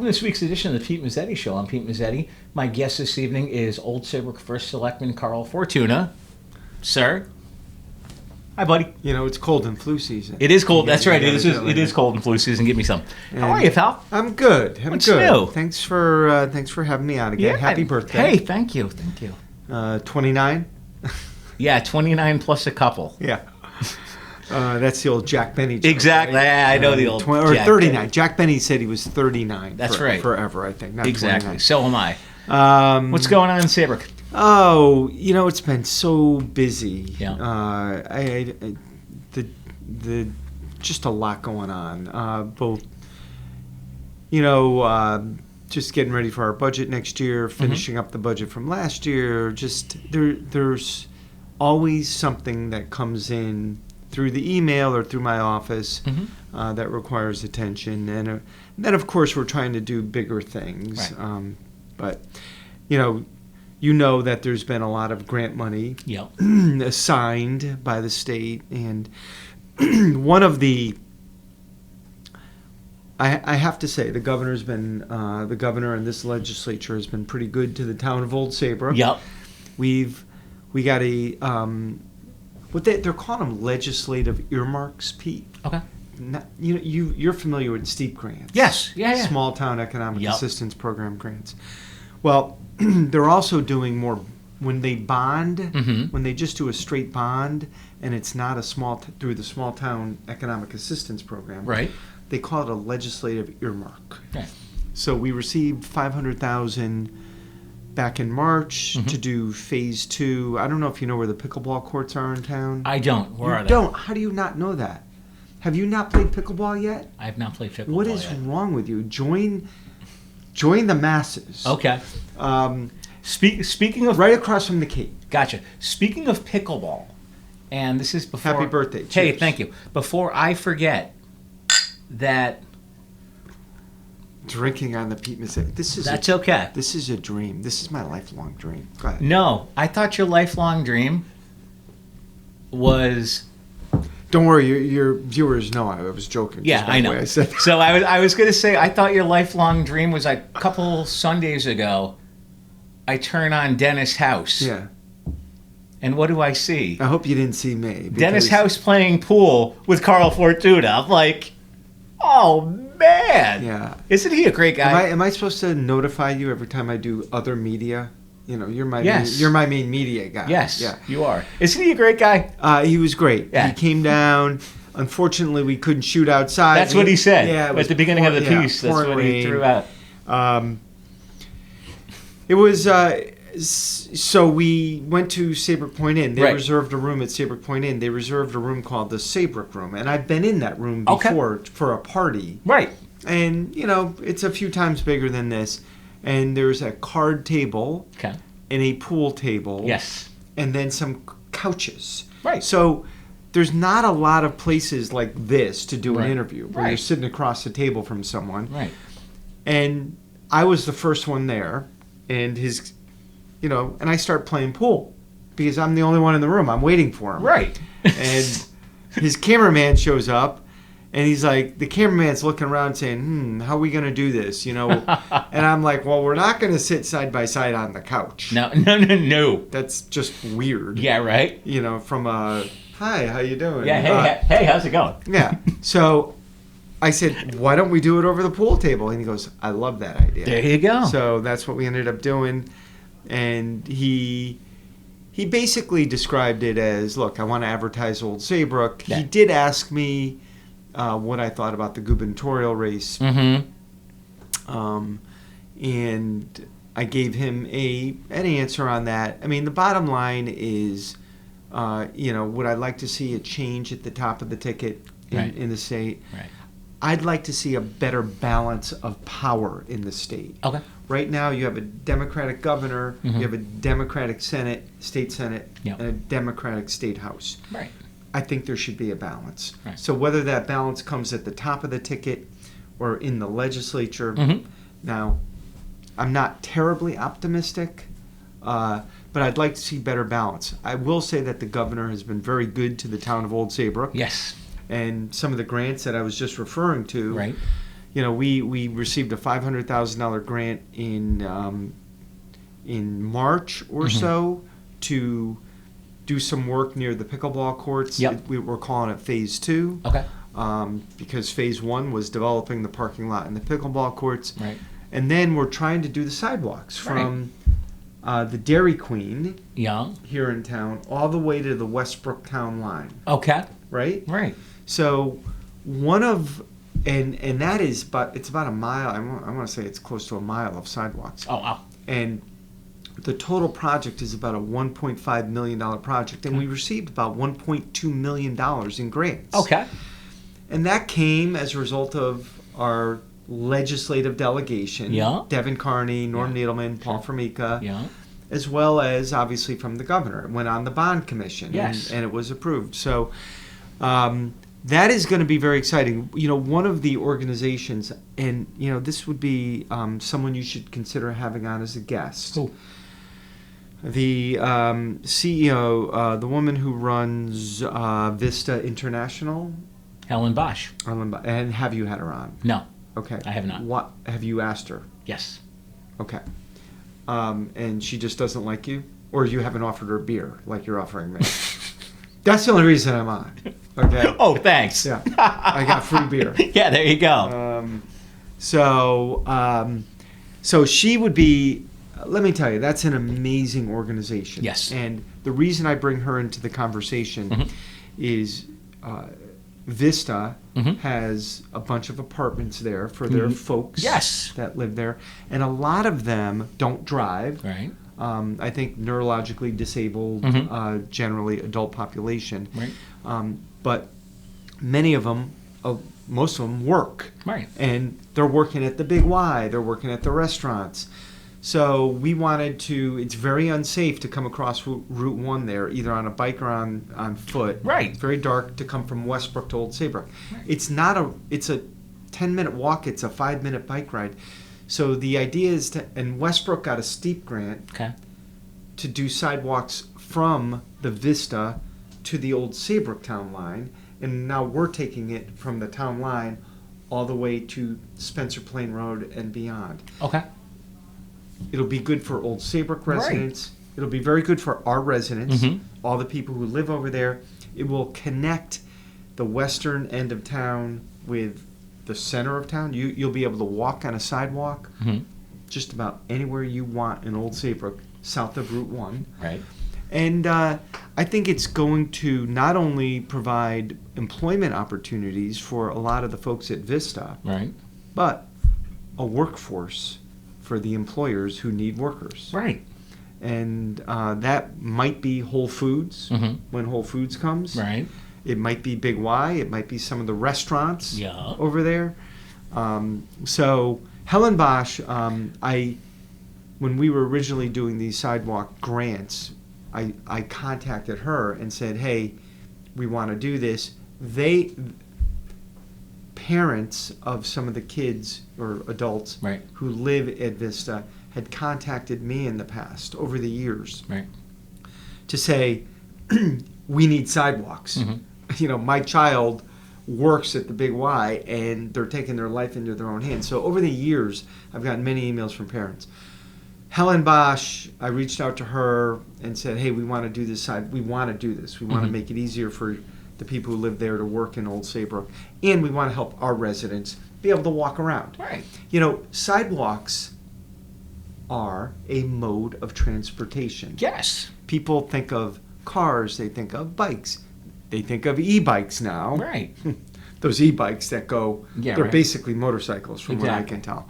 to this week's edition of the Pete Mezzetti Show. I'm Pete Mezzetti. My guest this evening is Old Saybrook First Selectman Carl Fortuna. Sir. Hi, buddy. You know, it's cold and flu season. It is cold. That's right. It is cold and flu season. Give me some. How are you, pal? I'm good. What's new? Thanks for having me on again. Yeah. Happy birthday. Hey, thank you. 29? Yeah, 29 plus a couple. Yeah. That's the old Jack Benny joke. Exactly. Right? I know the old or Jack 39. Benny. Jack Benny said he was 39. That's right. Forever, I think. Not Exactly. 29. So am I. What's going on in Saybrook? Oh, you know, it's been so busy. Yeah. The just a lot going on. Both, you know, just getting ready for our budget next year, finishing up the budget from last year. Just there's always something that comes in through the email or through my office that requires attention, and then of course we're trying to do bigger things. Right. But you know that there's been a lot of grant money assigned by the state, and one of the I have to say the governor and this legislature has been pretty good to the town of Old Saybrook. Yep. We got a what they're calling them legislative earmarks, Pete. Okay. You're familiar with STEEP grants. Yes. Yeah. Small Town Economic Yep. Assistance Program grants. Well, they're also doing more when they bond, when they just do a straight bond, and it's not through the Small Town Economic Assistance Program. Right. They call it a legislative earmark. Right. So we received $500,000 back in March to do phase 2. I don't know if you know where the pickleball courts are in town. I don't. Where are they? Don't. How do you not know that? Have you not played pickleball yet? I have not played pickleball. What is yet. wrong with you? Join the masses. Okay. Speaking of Right across from the Cape. Gotcha. Speaking of pickleball, and this is before. Happy birthday. Hey, Cheers. thank you. Before I forget that. Drinking on the Pete Mezzetti. That's okay. This is a dream. This is my lifelong dream. Go ahead. No, I thought your lifelong dream was. Don't worry, your viewers know I was joking. Yeah, just by I the know. way I said that. So I was going to say, I thought your lifelong dream was like a couple Sundays ago, I turn on Dennis House. Yeah. And what do I see? I hope you didn't see me. Dennis House playing pool with Carl Fortuna. I'm like, oh, man. Yeah. Isn't he a great guy? Am I supposed to notify you every time I do other media? You know, you're my Yes. you're my main media guy. Yes, Yeah. you are. Isn't he a great guy? He was great. Yeah. He came down. Unfortunately, we couldn't shoot outside. That's what he said it at the beginning of the piece. That's pouring what he rain. threw out. It was so we went to Saybrook Point Inn. They Right. reserved a room at Saybrook Point Inn. They reserved a room called the Saybrook Room, and I've been in that room Okay. before for a party. Right. And you know, it's a few times bigger than this. And there's a card table Okay. and a pool table. Yes. And then some couches. Right. So there's not a lot of places like this to do Right. an interview where Right. you're sitting across the table from someone. Right. And I was the first one there, and and I start playing pool because I'm the only one in the room. I'm waiting for him. Right. And his cameraman shows up, and he's like, the cameraman's looking around saying, how are we going to do this? And I'm like, well, we're not going to sit side by side on the couch. No. That's just weird. Yeah, right? From a, hi, how you doing? Yeah, hey, how's it going? Yeah. So I said, why don't we do it over the pool table? And he goes, I love that idea. There you go. So that's what we ended up doing. And he basically described it as, look, I want to advertise Old Saybrook. Yeah. He did ask me what I thought about the gubernatorial race. Mm-hmm. And I gave him an answer on that. I mean, the bottom line is, would I like to see a change at the top of the ticket in the state? Right. I'd like to see a better balance of power in the state. Okay. Right now, you have a Democratic governor, you have a Democratic state Senate, Yep. and a Democratic state House. Right. I think there should be a balance. Right. So whether that balance comes at the top of the ticket or in the legislature, now, I'm not terribly optimistic, but I'd like to see better balance. I will say that the governor has been very good to the town of Old Saybrook. Yes. And some of the grants that I was just referring to, Right. we received a $500,000 grant in March or so to do some work near the pickleball courts. Yep. We're calling it Phase 2. Okay. Because Phase 1 was developing the parking lot and the pickleball courts. Right. And then we're trying to do the sidewalks from the Dairy Queen here in town all the way to the Westbrook town line. Okay. Right? Right. So one of, and that is, it's about a mile, I want to say it's close to a mile of sidewalks. Oh, wow. And the total project is about a $1.5 million project, and we received about $1.2 million in grants. Okay. And that came as a result of our legislative delegation, Devin Carney, Norm Needleman, Paul Formica, as well as obviously from the governor. It went on the bond commission, and it was approved. So that is going to be very exciting. One of the organizations, and this would be someone you should consider having on as a guest. Cool. The CEO, the woman who runs Vista International. Helen Bosch. And have you had her on? No. Okay. I have not. What have you asked her? Yes. Okay. And she just doesn't like you? Or you haven't offered her beer like you're offering me? That's the only reason I'm on. Okay. Oh, thanks. Yeah. I got free beer. Yeah, there you go. So she would be, let me tell you, that's an amazing organization. Yes. And the reason I bring her into the conversation is Vista has a bunch of apartments there for their folks that live there. And a lot of them don't drive. Right. I think neurologically disabled, generally adult population. Right. But many of them, most of them work. Right. And they're working at the Big Y. They're working at the restaurants. So we wanted to, it's very unsafe to come across Route 1 there, either on a bike or on foot. Right. It's very dark to come from Westbrook to Old Saybrook. Right. It's a 10-minute walk. It's a 5-minute bike ride. So the idea is and Westbrook got a steep grant to do sidewalks from the Vista to the Old Saybrook town line. And now we're taking it from the town line all the way to Spencer Plain Road and beyond. Okay. It'll be good for Old Saybrook residents. Right. It'll be very good for our residents, all the people who live over there. It will connect the western end of town with the center of town. You'll be able to walk on a sidewalk just about anywhere you want in Old Saybrook, south of Route 1. Right. And I think it's going to not only provide employment opportunities for a lot of the folks at Vista, but a workforce for the employers who need workers. Right. And that might be Whole Foods when Whole Foods comes. Right. It might be Big Y. It might be some of the restaurants over there. So Helen Bosch, when we were originally doing these sidewalk grants, I contacted her and said, hey, we want to do this. Parents of some of the kids or adults who live at Vista had contacted me in the past over the years to say, we need sidewalks. My child works at the Big Y and they're taking their life into their own hands. So over the years, I've gotten many emails from parents. Helen Bosch, I reached out to her and said, hey, we want to do this. We want to do this. We want to make it easier for the people who live there to work in Old Saybrook. And we want to help our residents be able to walk around. Right. Sidewalks are a mode of transportation. Yes. People think of cars. They think of bikes. They think of e-bikes now. Right. Those e-bikes that go, they're basically motorcycles from what I can tell.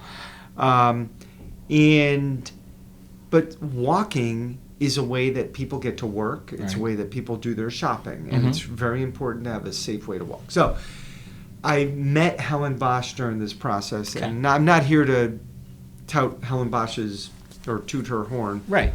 But walking is a way that people get to work. It's a way that people do their shopping. And it's very important to have a safe way to walk. So I met Helen Bosch during this process. Okay. And I'm not here to tout Helen Bosch's or toot her horn. Right.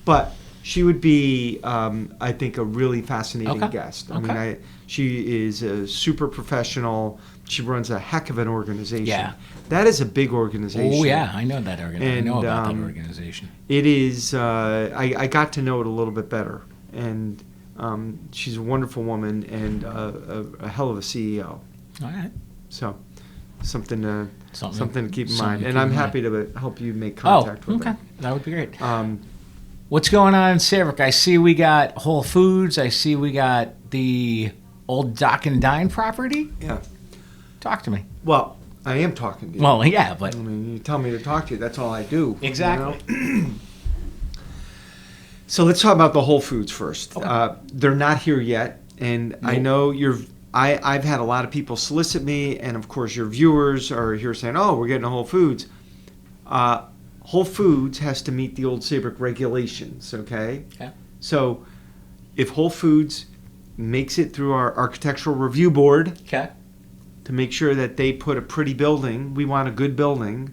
But she would be, I think, a really fascinating guest. I mean, she is a super professional. She runs a heck of an organization. Yeah. That is a big organization. Oh, yeah. I know that organization. I know about that organization. It is, I got to know it a little bit better. And she's a wonderful woman and a hell of a CEO. All right. So something to keep in something mind. to And keep I'm in happy to help you make contact with okay. them. That would be great. Um, What's going on in Saybrook? I see we got Whole Foods. I see we got the old Dock and Dine property. yeah. Talk to me. Well, I am talking to you. Well, yeah, but I mean, you tell me to talk to you. That's all I do. exactly. You know? So let's talk about the Whole Foods first. Okay. They're not here yet, and I Nope. know I've had a lot of people solicit me, and of course your viewers are here saying, "Oh, we're getting a Whole Foods." Whole Foods has to meet the Old Saybrook regulations. Okay. Okay. So if Whole Foods makes it through our architectural review board Okay. to make sure that they put a pretty building, we want a good building.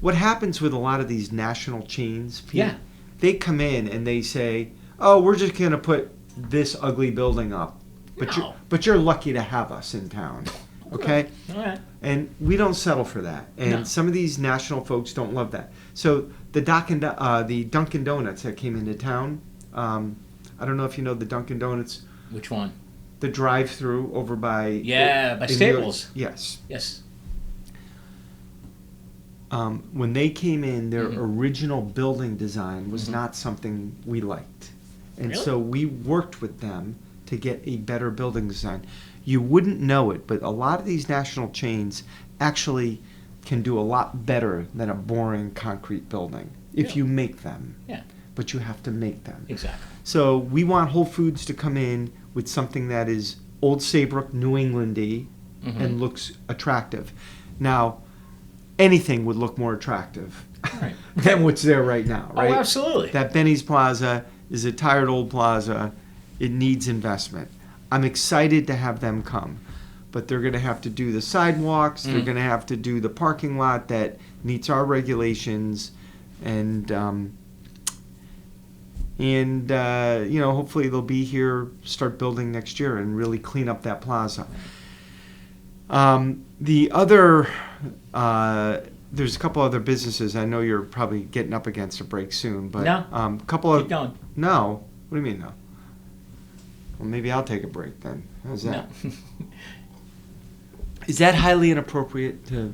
What happens with a lot of these national chains? Pete, Yeah. they come in and they say, "Oh, we're just going to put this ugly building up, No. but you're lucky to have us in town." Okay? All right. And we don't settle for that. And No. some of these national folks don't love that. So the Dunkin' Donuts that came into town, I don't know if you know the Dunkin' Donuts, Which one? the drive-through over by Yeah, by in Staples. Yes. Yes. When they came in, their Mhm. original building design was Mhm. not something we liked. And Really? so we worked with them to get a better building design. You wouldn't know it, but a lot of these national chains actually can do a lot better than a boring concrete building if Yeah. you make them. Yeah. But you have to make them. Exactly. So we want Whole Foods to come in with something that is Old Saybrook, New Englandy, Mhm. and looks attractive. Now, anything would look more attractive Right. than what's there right now, right? Oh, absolutely. That Benny's Plaza is a tired old plaza. It needs investment. I'm excited to have them come, but they're going to have to do the sidewalks. They're Mm. going to have to do the parking lot that meets our regulations, and hopefully they'll be here, start building next year, and really clean up that plaza. The other, there's a couple other businesses. I know you're probably getting up against a break soon, but No. couple of Keep going. no. What do you mean no? Well, maybe I'll take a break then. How's No. that? Is that highly inappropriate to?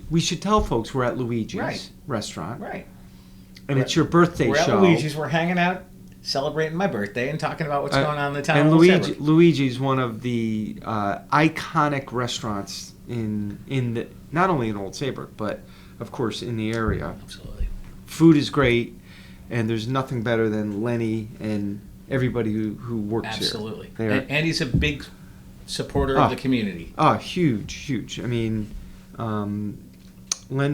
We should tell folks we're at Luigi's Right. restaurant, Right. and it's your birthday We're show. at Luigi's. We're hanging out, celebrating my birthday, and talking about what's going on in the town. And of Old Saybrook. Luigi's one of the iconic restaurants in the not only in Old Saybrook but of course in the area. Absolutely. Food is great, and there's nothing better than Lenny and everybody who works Absolutely. here. They're- And he's a big supporter Ah. of the community. Oh, huge. I mean, Len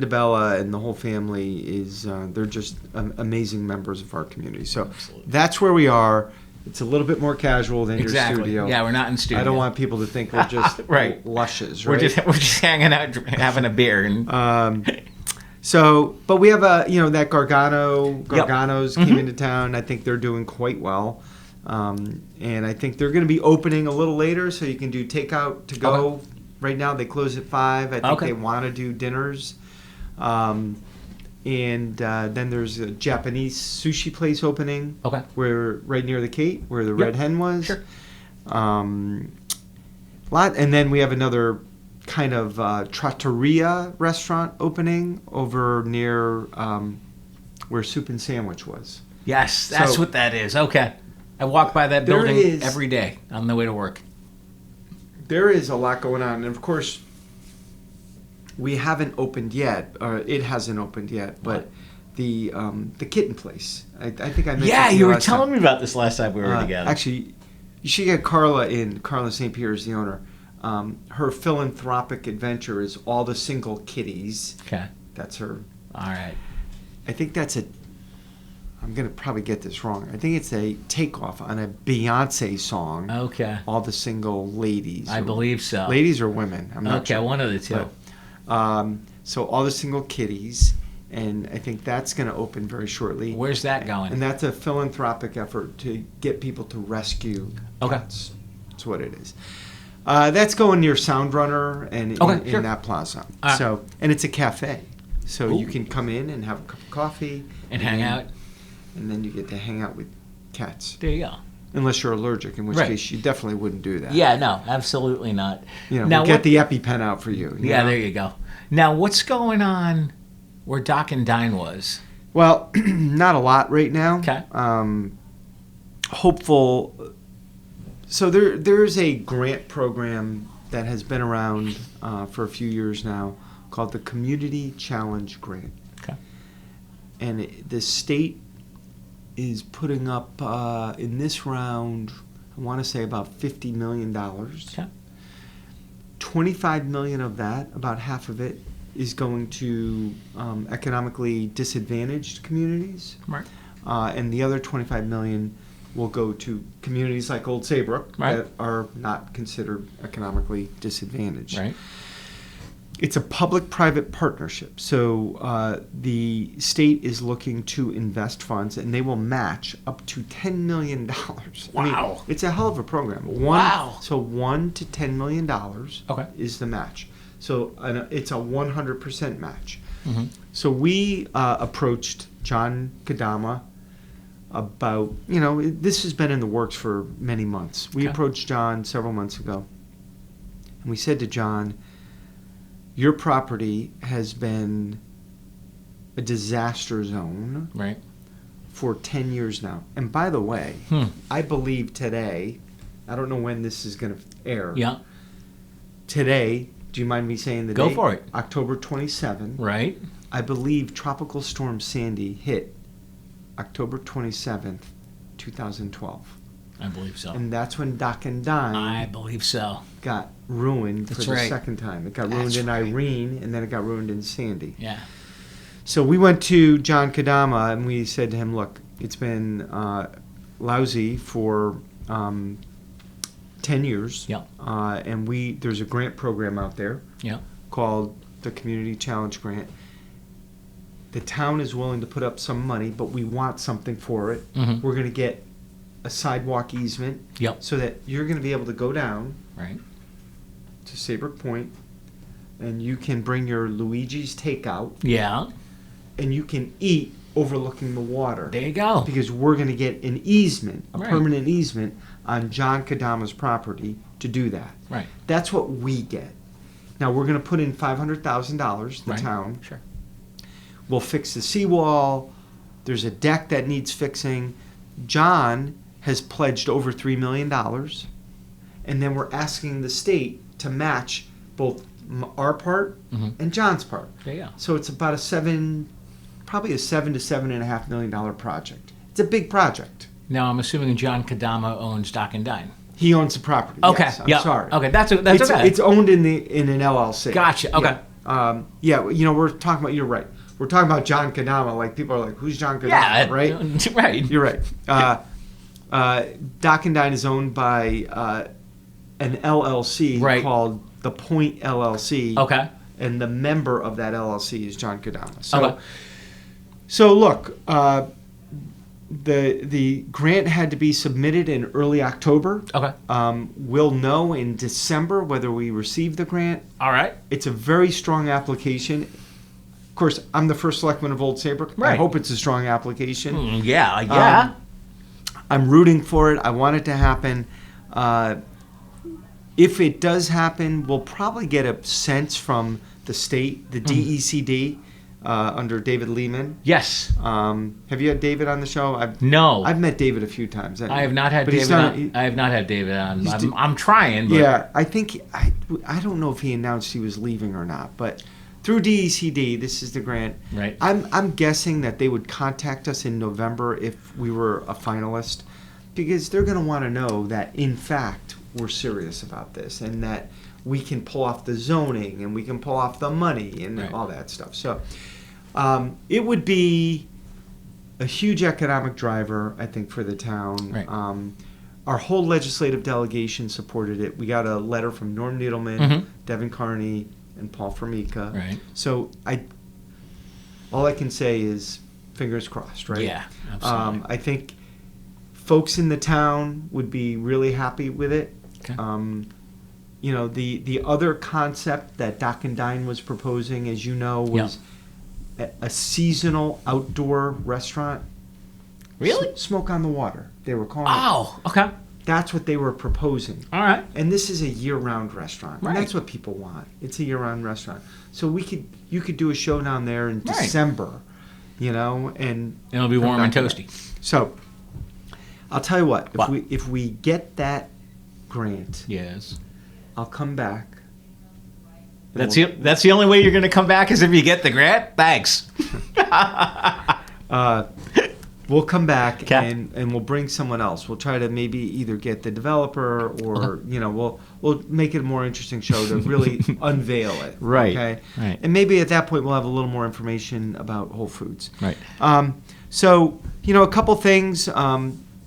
DeBella and the whole family they're just amazing members of our community. So Absolutely. that's where we are. It's a little bit more casual than your Exactly. studio. Yeah, we're not in studio. I don't want people to think we're just Right. lushes, We're right? just hanging out, having a beer, and But we have that Gargano's Mhm. came into town. I think they're doing quite well. And I think they're going to be opening a little later, so you can do takeout to go. Okay. Right now they close at 5. I think Okay. they want to do dinners. Then there's a Japanese sushi place opening. Okay. Where right near the Cape, where the Yep. Red Hen was. Sure. And then we have another kind of trattoria restaurant opening over near where Soup and Sandwich was. yes, that's So- what that is. Okay. I walk by that There building is- every day on the way to work. There is a lot going on, and of course, we haven't opened yet, or it hasn't opened yet. But the kitten place, I think I mentioned. Yeah, to you were last time. telling me about this last time we were together. Actually, you should get Carla in. Carla St. Pierre is the owner. Her philanthropic adventure is all the single kitties. Okay. That's her. All right. I think that's I'm going to probably get this wrong. I think it's a takeoff on a Beyonce song. Okay. All the single ladies. I believe so. Ladies or women? I'm not Okay, sure. one of the two. But, so all the single kitties, and I think that's going to open very shortly. Where's that going? And that's a philanthropic effort to get people to rescue Okay. cats. That's what it is. That's going near Sound Runner and Okay, sure. in that plaza. All right. So, and it's a cafe, so Ooh. you can come in and have a cup of coffee And hang out. and then you get to hang out with cats. There you go. unless you're allergic, in which Right. case you definitely wouldn't do that. Yeah, no, absolutely not. You know, Now, we'll get what- the EpiPen out for you. Yeah, know? there you go. Now, what's going on where Dock and Dine was? Well, not a lot right now. Okay. Hopeful. So there's a grant program that has been around for a few years now called the Community Challenge Grant. Okay. And the state is putting up in this round, I want to say about $50 million. Okay. 25 million of that, about half of it, is going to economically disadvantaged communities. Right. And the other 25 million will go to communities like Old Saybrook Right. that are not considered economically disadvantaged. Right. It's a public-private partnership. So the state is looking to invest funds, and they will match up to $10 million. I mean, Wow. it's a hell of a program. Wow. So $1 to $10 million Okay. is the match. So it's a 100% match. Mm-hmm. So we approached John Kadama about, this has been in the works for many months. We Okay. approached John several months ago, and we said to John, your property has been a disaster zone Right. for 10 years now. And by the way, I believe today, I don't know when this is going to air. Yeah. Today, do you mind me saying the Go date? for it. October 27th. Right. I believe Tropical Storm Sandy hit October 27th, 2012. I believe so. And that's when Dock and Dine I believe so. got ruined That's for the right. second time. It got That's ruined in right. Irene, and then it got ruined in Sandy. Yeah. So we went to John Kadama, and we said to him, look, it's been lousy for 10 years. Yeah. And there's a grant program out there Yeah. called the Community Challenge Grant. The town is willing to put up some money, but we want something for it. Mhm. We're going to get a sidewalk easement Yep. so that you're going to be able to go down Right. to Saybrook Point, and you can bring your Luigi's takeout, Yeah. and you can eat overlooking the water. There you go. Because we're going to get an easement, a Right. permanent easement on John Kadama's property to do that. Right. That's what we get. Now we're going to put in $500,000, the Right. town. Sure. We'll fix the seawall. There's a deck that needs fixing. John has pledged over $3 million. And then we're asking the state to match both our part Mhm. and John's part. There you go. So it's about probably a $7 to $7.5 million project. It's a big project. Now I'm assuming John Kadama owns Dock and Dine. He owns the property. Okay. Yes, I'm yeah. sorry. Okay. That's okay. It's owned in an LLC. Gotcha. Okay. Yeah. We're talking about. You're right. We're talking about John Kadama. Like people are like, who's John Kadama? Yeah. Right. Right. You're right. Dock and Dine is owned by an LLC Right. called the Point LLC. Okay. And the member of that LLC is John Kadama. Okay. So look, the grant had to be submitted in early October. Okay. We'll know in December whether we receive the grant. All right. It's a very strong application. Of course, I'm the first selectman of Old Saybrook. I Right. hope it's a strong application. Yeah. Yeah. I'm rooting for it. I want it to happen. If it does happen, we'll probably get a sense from the state, the DECD, under David Lehman. Yes. Have you had David on the show? No. I've met David a few times. I have not had But he's David done- on. I have not had David on. He's I'm trying. But Yeah, I think I don't know if he announced he was leaving or not, but through DECD, this is the grant. Right. I'm guessing that they would contact us in November if we were a finalist, because they're going to want to know that in fact we're serious about this and that we can pull off the zoning and we can pull off the money and Right. all that stuff. So it would be a huge economic driver, I think, for the town. Right. Our whole legislative delegation supported it. We got a letter from Norm Needleman, Mhm. Devin Carney, and Paul Formica. Right. So all I can say is fingers crossed, right? Yeah. Absolutely. I think folks in the town would be really happy with it. Okay. The other concept that Dock and Dine was proposing, as you know, was a seasonal outdoor restaurant. Really? Smoke on the water, they were calling it. Oh, okay. That's what they were proposing. All right. And this is a year-round restaurant. Right. And that's what people want. It's a year-round restaurant. So you could do a show down there in Right. December, and It'll be warm and toasty. So I'll tell you what, What? if we get that grant, Yes. I'll come back. That's the only way you're going to come back is if you get the grant? Thanks. We'll come back 'Kay. and we'll bring someone else. We'll try to maybe either get the developer or we'll make it a more interesting show to really unveil it. Right, Okay. right. And maybe at that point we'll have a little more information about Whole Foods. Right. So a couple things,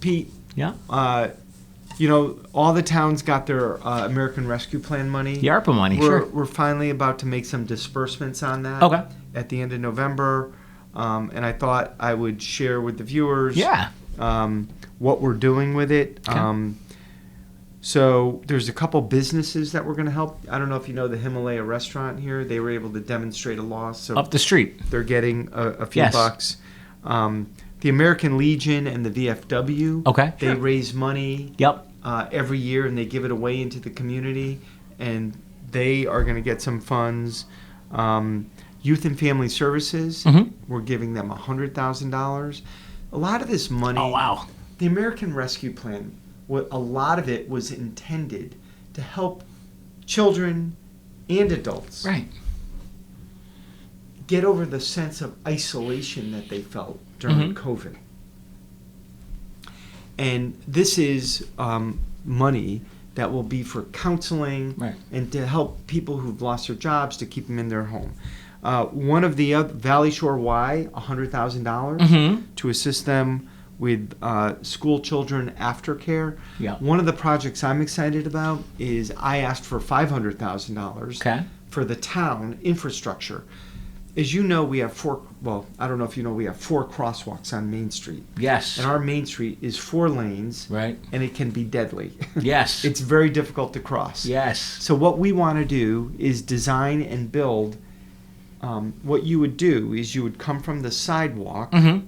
Pete. Yeah. All the towns got their American Rescue Plan money. The ARPA money, We're sure. we're finally about to make some disbursements on that. Okay. At the end of November. And I thought I would share with the viewers Yeah. what we're doing with it. Okay. So there's a couple businesses that we're going to help. I don't know if you know the Himalaya restaurant here. They were able to demonstrate a loss. So Up the street. they're getting a few Yes. bucks. The American Legion and the VFW, Okay. they Sure. raise money Yep. every year and they give it away into the community. And they are going to get some funds. Youth and Family Services, Mhm. we're giving them $100,000. A lot of this money, Oh, wow. the American Rescue Plan, a lot of it was intended to help children and adults Right. get over the sense of isolation that they felt during COVID. And this is money that will be for counseling Right. and to help people who've lost their jobs to keep them in their home. One of the Valley Shore Y, $100,000 Mhm. to assist them with school children aftercare. Yeah. One of the projects I'm excited about is I asked for $500,000 Okay. for the town infrastructure. As you know, we have I don't know if you know, we have 4 crosswalks on Main Street. Yes. And our Main Street is 4 lanes. Right. And it can be deadly. Yes. It's very difficult to cross. Yes. So what we want to do is design and build. What you would do is you would come from the sidewalk Mm-hmm.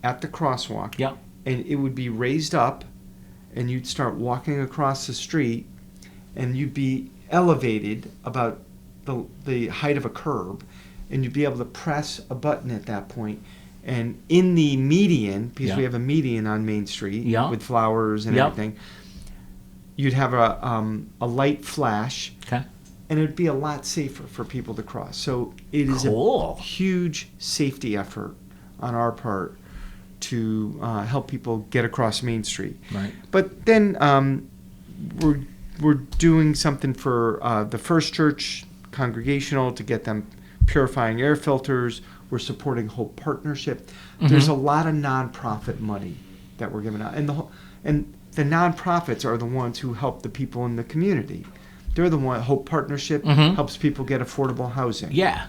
at the crosswalk. Yep. And it would be raised up, and you'd start walking across the street, and you'd be elevated about the height of a curb, and you'd be able to press a button at that point. And in the median, because Yeah. we have a median on Main Street Yeah. with flowers and Yep. everything, you'd have a light flash, Okay. and it would be a lot safer for people to cross. So it is Cool. a huge safety effort on our part to help people get across Main Street. Right. But then we're doing something for the First Church Congregational to get them purifying air filters. We're supporting Hope Partnership. There's a lot of nonprofit money that we're giving out, and the nonprofits are the ones who help the people in the community. They're the one. Hope Partnership helps people get affordable housing. Yeah.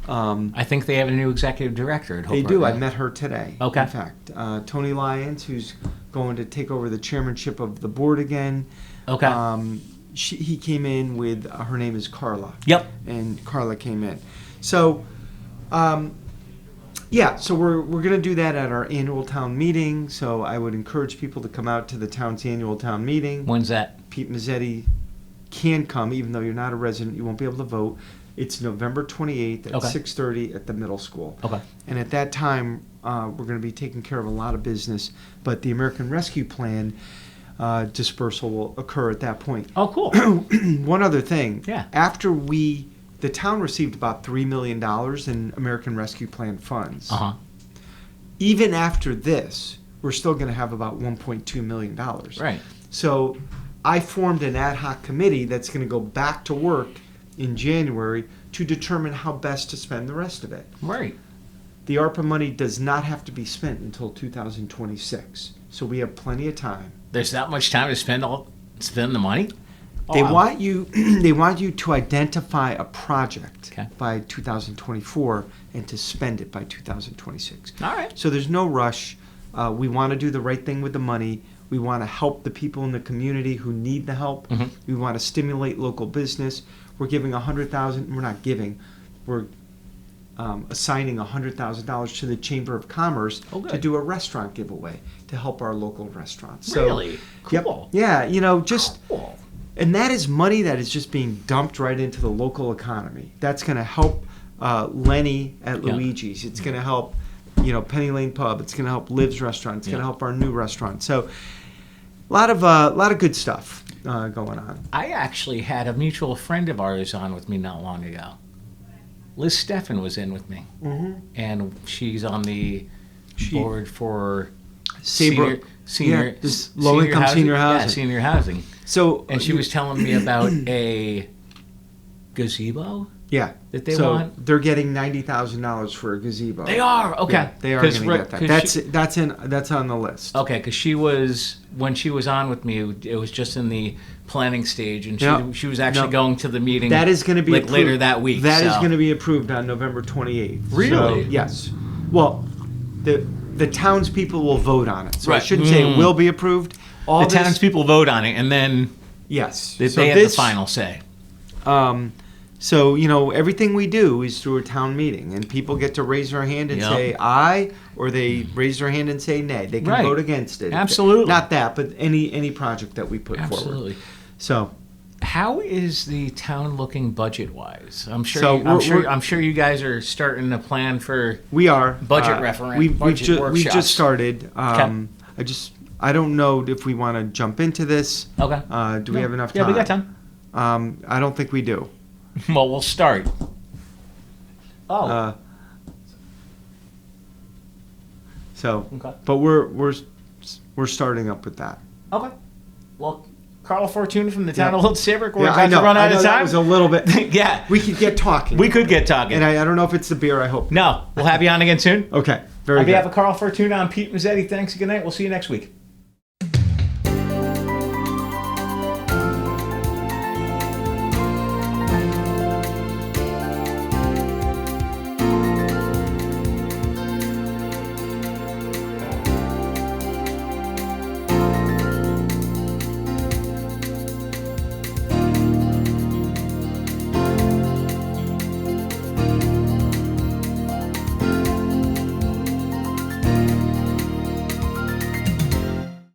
I think they have a new executive director at Hope. They do. right I now. met her today. Okay. In fact, Tony Lyons, who's going to take over the chairmanship of the board again. Okay. He came in with her name is Carla. Yep. And Carla came in. So, so we're going to do that at our annual town meeting. So I would encourage people to come out to the town's annual town meeting. When's that? Pete Mezzetti can come, even though you're not a resident, you won't be able to vote. It's November 28th at Okay. 6:30 at the middle school. Okay. And at that time, we're going to be taking care of a lot of business, but the American Rescue Plan dispersal will occur at that point. Oh, cool. One other thing. Yeah. After the town received about $3 million in American Rescue Plan funds. Uh-huh. Even after this, we're still going to have about $1.2 million. Right. So I formed an ad hoc committee that's going to go back to work in January to determine how best to spend the rest of it. Right. The ARPA money does not have to be spent until 2026. So we have plenty of time. There's that much time to spend the money? Oh, They wow. want you they want you to identify a project Okay. by 2024 and to spend it by 2026. All right. So there's no rush. We want to do the right thing with the money. We want to help the people in the community who need the help. Mhm. We want to stimulate local business. We're giving $100,000. We're not giving. We're assigning $100,000 to the Chamber of Commerce Oh, good. to do a restaurant giveaway to help our local restaurants. Really? Yep. Cool. Yeah, you know, just Cool. and that is money that is just being dumped right into the local economy. That's going to help Lenny at Yeah. Luigi's. It's going to help, you know, Penny Lane Pub. It's going to help Liv's Restaurant. It's going to Yeah. help our new restaurant. So, a lot of good stuff going on. I actually had a mutual friend of ours on with me not long ago. Liz Steffen was in with me, and she's on the board for Saybrook. senior this low-income senior housing. Yeah, senior housing. So, And she was telling me about a gazebo yeah, that they so want. they're getting $90,000 for a gazebo. They are okay. Yeah, they are going to get that. 'cause That's on the list. okay, because when she was on with me, it was just in the planning stage, and Yeah. she was actually No. going to the meeting. That is going to be like approved. later that week. That is so. going to be approved on November 28th. Really? So, yes. Well, the townspeople will vote on it. So I Right. shouldn't say it will be approved. All The townspeople vote on it, and then Yes. they So have this, the final say. So, you know, everything we do is through a town meeting, and people get to raise their hand and Yep. say aye, or they raise their hand and say nay. They can Right. vote against it. Absolutely. Not that, but any project that we put forward. Absolutely. So, How is the town looking budget wise? I'm sure. So I'm sure you guys are starting to plan for. we are Budget referendum, budget we workshops. just started. Okay. I don't know if we want to jump into this. Okay. Do we have enough time? Yeah, we got time. I don't think we do. Well, we'll start. Oh. Okay. But we're starting up with that. Okay. Well, Carl Fortuna from the town of Old Saybrook. We're Yeah, about to run out of That time. was a little bit. Yeah. We could get talking. We could get talking. And I don't know if it's the beer. I hope. No, we'll have you on again soon. Okay. Very On good. behalf of Carl Fortuna, I'm Pete Mezzetti. Thanks. Good night. We'll see you next week.